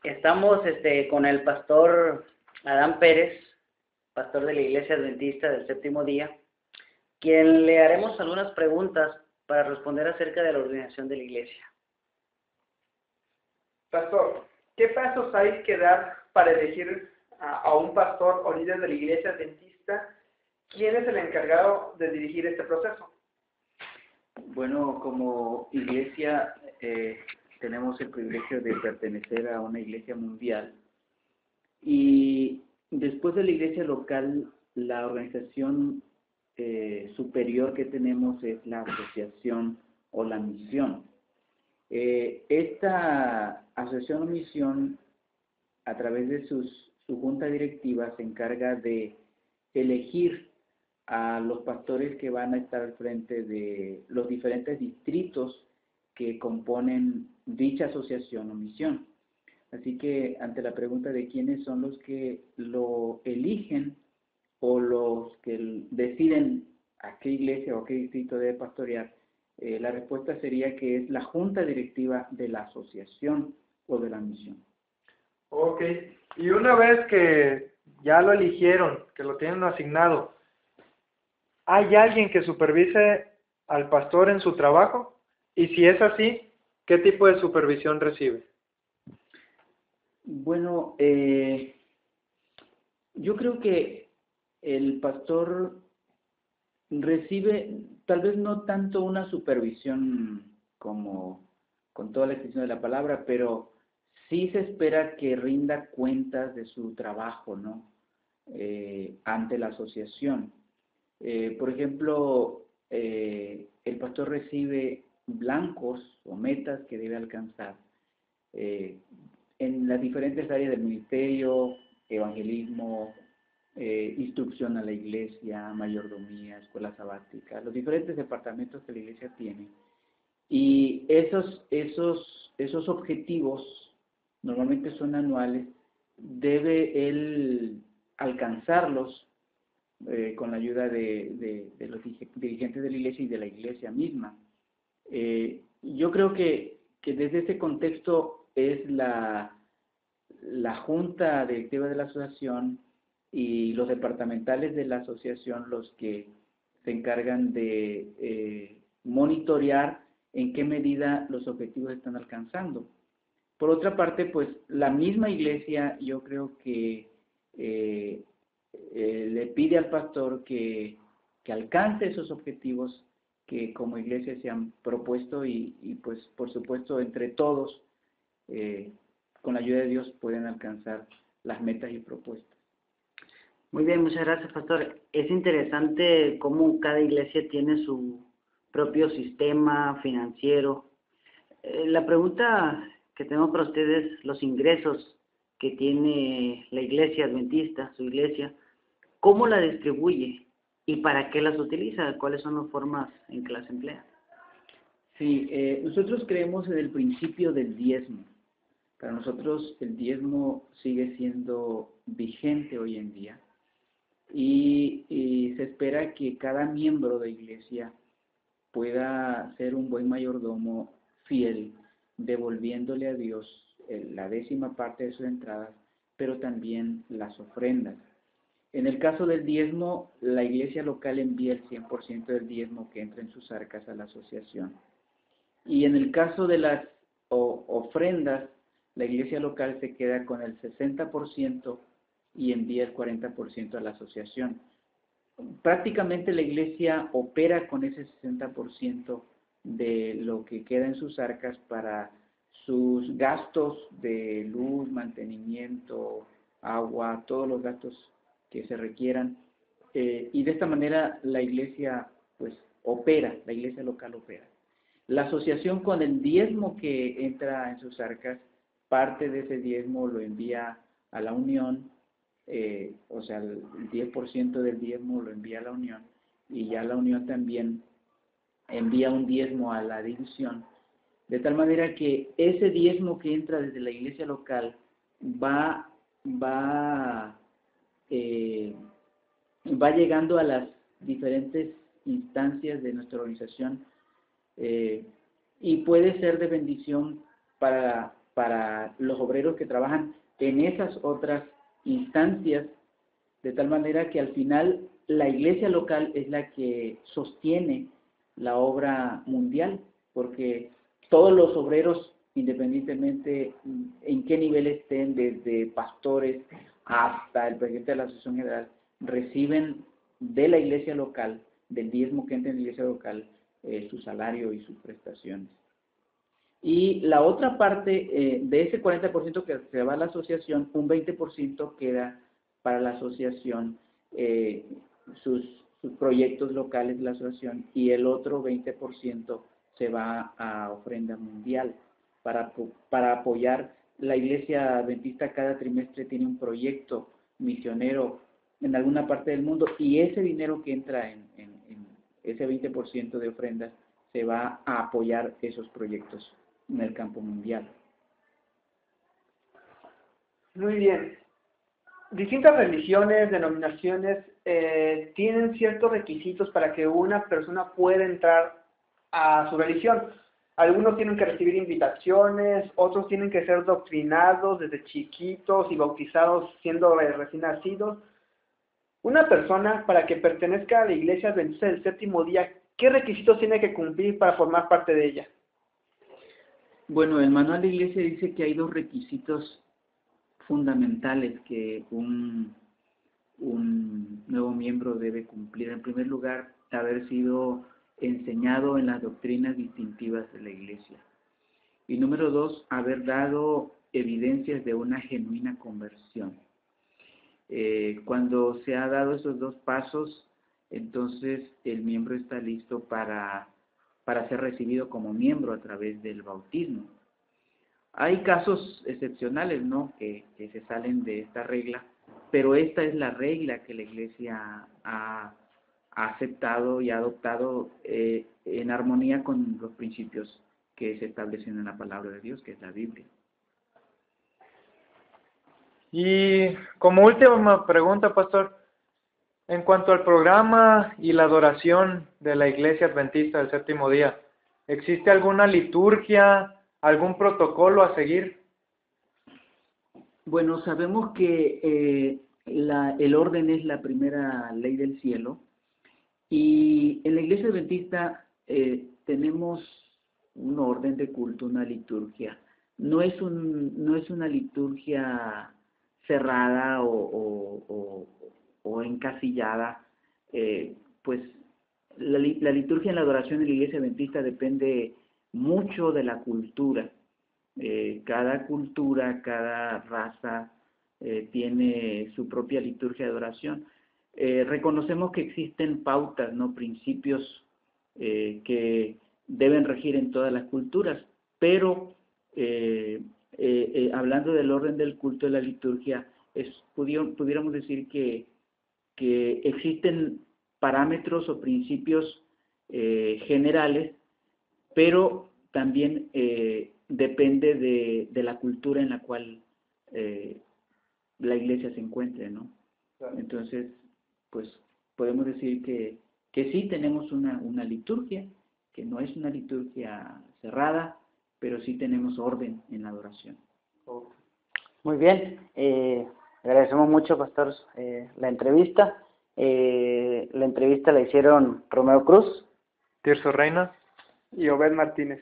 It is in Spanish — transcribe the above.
Estamos con el pastor Adán Pérez, pastor de la Iglesia Adventista del Séptimo Día, quien le haremos algunas preguntas para responder acerca de la ordenación de la iglesia. Pastor, ¿qué pasos hay que dar para elegir a un pastor o líder de la Iglesia Adventista? ¿Quién es el encargado de dirigir este proceso? Bueno, como iglesia tenemos el privilegio de pertenecer a una iglesia mundial y después de la iglesia local, la organización superior que tenemos es la asociación o la misión. Esta asociación o misión, a través de su junta directiva, se encarga de elegir a los pastores que van a estar al frente de los diferentes distritos que componen dicha asociación o misión. Así que ante la pregunta de quiénes son los que lo eligen o los que deciden a qué iglesia o a qué distrito debe pastorear, la respuesta sería que es la junta directiva de la asociación o de la misión. Ok, y una vez que ya lo eligieron, que lo tienen asignado, ¿hay alguien que supervise al pastor en su trabajo? Y si es así, ¿qué tipo de supervisión recibe? Bueno, yo creo que el pastor recibe tal vez no tanto una supervisión como con toda la extensión de la palabra, pero sí se espera que rinda cuentas de su trabajo, ¿no? Ante la asociación. Por ejemplo, el pastor recibe blancos o metas que debe alcanzar en las diferentes áreas del ministerio, evangelismo, instrucción a la iglesia, mayordomía, escuela sabática, los diferentes departamentos que la iglesia tiene. Y esos objetivos normalmente son anuales, debe él alcanzarlos con la ayuda de los dirigentes de la iglesia y de la iglesia misma. Yo creo que desde ese contexto es la junta directiva de la asociación y los departamentales de la asociación los que se encargan de monitorear en qué medida los objetivos están alcanzando. Por otra parte, pues la misma iglesia, yo creo que le pide al pastor que alcance esos objetivos que como iglesia se han propuesto y pues por supuesto entre todos, con la ayuda de Dios, pueden alcanzar las metas y propuestas. Muy bien, muchas gracias, pastor. Es interesante cómo cada iglesia tiene su propio sistema financiero. La pregunta que tengo para ustedes, los ingresos que tiene la iglesia adventista, su iglesia, ¿cómo la distribuye y para qué las utiliza? ¿Cuáles son las formas en que las emplea? Sí, nosotros creemos en el principio del diezmo. Para nosotros el diezmo sigue siendo vigente hoy en día y se espera que cada miembro de iglesia pueda ser un buen mayordomo fiel, devolviéndole a Dios la 10ª parte de sus entradas, pero también las ofrendas. En el caso del diezmo, la iglesia local envía el 100% del diezmo que entra en sus arcas a la asociación. Y en el caso de las ofrendas, la iglesia local se queda con el 60% y envía el 40% a la asociación. Prácticamente la iglesia opera con ese 60% de lo que queda en sus arcas para sus gastos de luz, mantenimiento, agua, todos los gastos que se requieran. Y de esta manera la iglesia pues opera, la iglesia local opera. La asociación con el diezmo que entra en sus arcas, parte de ese diezmo lo envía a la unión, o sea, el 10% del diezmo lo envía a la unión y ya la unión también envía un diezmo a la división, de tal manera que ese diezmo que entra desde la iglesia local va llegando a las diferentes instancias de nuestra organización y puede ser de bendición para para los obreros que trabajan en esas otras instancias, de tal manera que al final la iglesia local es la que sostiene la obra mundial, porque todos los obreros, independientemente en qué nivel estén, desde pastores hasta el presidente de la Asociación General, reciben de la iglesia local, del diezmo que entra en la iglesia local, su salario y sus prestaciones. Y la otra parte, de ese 40% que se va a la asociación, un 20% queda para la asociación, sus proyectos locales de la asociación, y el otro 20% se va a ofrenda mundial para apoyar. La iglesia adventista cada trimestre tiene un proyecto misionero en alguna parte del mundo, y ese dinero que entra en ese 20% de ofrendas se va a apoyar esos proyectos en el campo mundial. Muy bien. Distintas religiones, denominaciones, tienen ciertos requisitos para que una persona pueda entrar a su religión. Algunos tienen que recibir invitaciones, otros tienen que ser doctrinados desde chiquitos y bautizados siendo recién nacidos. Una persona, para que pertenezca a la Iglesia Adventista del Séptimo Día, ¿qué requisitos tiene que cumplir para formar parte de ella? Bueno, el manual de iglesia dice que hay dos requisitos fundamentales que un nuevo miembro debe cumplir. En primer lugar, haber sido enseñado en las doctrinas distintivas de la iglesia. Y número dos, haber dado evidencias de una genuina conversión. Cuando se ha dado esos dos pasos, entonces el miembro está listo para ser recibido como miembro a través del bautismo. Hay casos excepcionales, ¿no?, que se salen de esta regla, pero esta es la regla que la iglesia ha aceptado y ha adoptado en armonía con los principios que se establecen en la palabra de Dios, que es la Biblia. Y como última pregunta, pastor, en cuanto al programa y la adoración de la Iglesia Adventista del Séptimo Día, ¿existe alguna liturgia, algún protocolo a seguir? Bueno, sabemos que el orden es la primera ley del cielo, y en la Iglesia Adventista tenemos un orden de culto, una liturgia. No es una liturgia cerrada o encasillada, pues la liturgia en la adoración de la Iglesia Adventista depende mucho de la cultura. Cada cultura, cada raza tiene su propia liturgia de adoración. Reconocemos que existen pautas, ¿no?, principios que deben regir en todas las culturas, pero hablando del orden del culto de la liturgia, pudiéramos decir que existen parámetros o principios generales, pero también depende de la cultura en la cual la iglesia se encuentre, ¿no? Claro. Entonces, pues podemos decir que sí tenemos una liturgia, que no es una liturgia cerrada, pero sí tenemos orden en la adoración. Muy bien, agradecemos mucho, pastor, la entrevista. La entrevista la hicieron Romeo Cruz, Tirso Reina y Obed Martínez.